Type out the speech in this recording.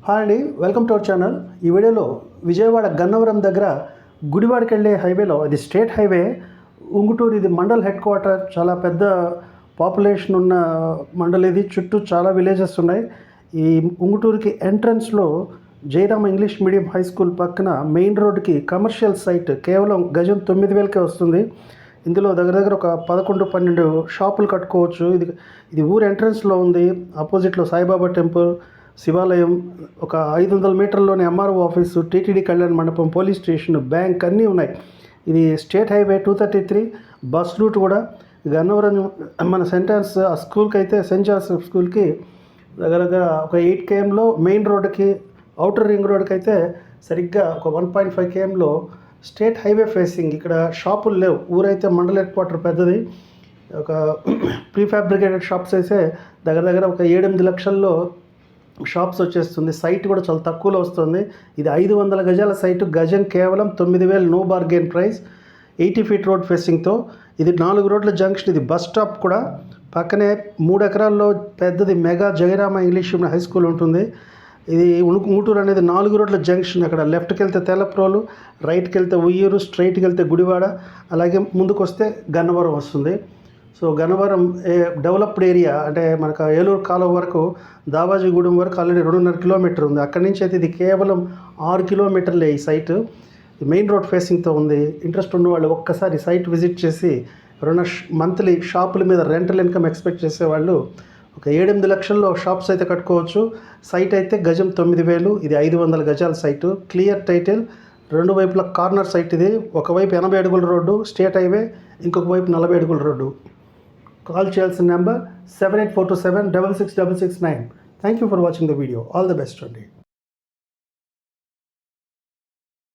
Hi అండి, welcome to our channel. ఈ వీడియోలో విజయవాడ గన్నవరం దగ్గర గుడివాడకి వెళ్ళే హైవేలో, అది స్టేట్ హైవే, ఉంగుటూరు, ఇది మండల్ హెడ్ క్వార్టర్. చాలా పెద్ద పాపులేషన్ ఉన్న మండల్ ఇది. చుట్టూ చాలా విలేజెస్ ఉన్నాయి. ఈ ఉంగుటూరుకి ఎంట్రన్స్లో Jayarama English medium high school పక్కన మెయిన్ రోడ్డుకి కమర్షియల్ సైట్ కేవలం గజం 9,000కే వస్తుంది. ఇందులో దగ్గర ఒక 11-12 షాపులు కట్టుకోవచ్చు. ఇది ఊరు ఎంట్రన్స్లో ఉంది. ఆపోజిట్లో సాయిబాబా టెంపుల్, శివాలయం, ఒక 500 మీటర్లోని ఎంఆర్ఓ ఆఫీసు, టీటీడీ కళ్యాణ మండపం, పోలీస్ స్టేషన్, బ్యాంక్ అన్నీ ఉన్నాయి. ఇది స్టేట్ హైవే 233. బస్ రూట్ కూడా గన్నవరం మన సెంటర్స్ ఆ స్కూల్కి అయితే సెయింట్ జోసెఫ్ స్కూల్కి దగ్గర ఒక 8 kmలో, మెయిన్ రోడ్డుకి అవుటర్ రింగ్ రోడ్డుకి అయితే సరిగ్గా ఒక 1.5 kmలో స్టేట్ హైవే ఫేసింగ్. ఇక్కడ షాపులు లేవు. ఊరైతే మండల హెడ్ క్వార్టర్ పెద్దది. ఒక ప్రీఫాబ్రికేటెడ్ షాప్స్ అయితే దగ్గర ఒక 7-8 లక్షల్లో షాప్స్ వచ్చేస్తుంది. సైట్ కూడా చాలా తక్కువలో వస్తుంది. ఇది 500 గజాల సైటు, గజం కేవలం 9,000, no bargain price. 80 feet road ఫేసింగ్తో. ఇది 4 రోడ్ల జంక్షన్. ఇది బస్ స్టాప్ కూడా. పక్కనే 3 ఎకరాల్లో పెద్దది mega Jayarama English medium high school ఉంటుంది. ఇది ఉంగుటూరు అనేది 4 రోడ్ల జంక్షన్. అక్కడ లెఫ్ట్కి వెళ్తే తెల్లప్రోలు, రైట్కి వెళ్తే ఉయ్యూరు, స్ట్రైట్కి వెళ్తే గుడివాడ, అలాగే ముందుకు వస్తే గన్నవరం వస్తుంది. సో గన్నవరం డెవలప్డ్ ఏరియా, అంటే మనకు ఏలూరు కాలువ వరకు, దావాజీగూడెం వరకు ఆల్రెడీ 2.5 కిలోమీటర్ ఉంది. అక్కడి నుంచి అయితే ఇది కేవలం 6 కిలోమీటర్లే ఈ సైటు. మెయిన్ రోడ్ ఫేసింగ్తో ఉంది. ఇంట్రెస్ట్ ఉన్న వాళ్ళు ఒక్కసారి సైట్ విజిట్ చేసి, ఎవరైనా మంత్లీ షాపుల మీద రెంటల్ ఇన్కమ్ ఎక్స్పెక్ట్ చేసేవాళ్ళు ఒక 7-8 లక్షల్లో షాప్స్ అయితే కట్టుకోవచ్చు. సైట్ అయితే గజం 9,000. ఇది 500 గజాల సైటు. Clear title. 2 వైపుల కార్నర్ సైట్ ఇది. ఒకవైపు 80 అడుగుల రోడ్డు స్టేట్ హైవే, ఇంకొక వైపు 40 అడుగుల రోడ్డు. కాల్ చేయాల్సిన number 7842766669. Thank you for watching the video. All the best అండి.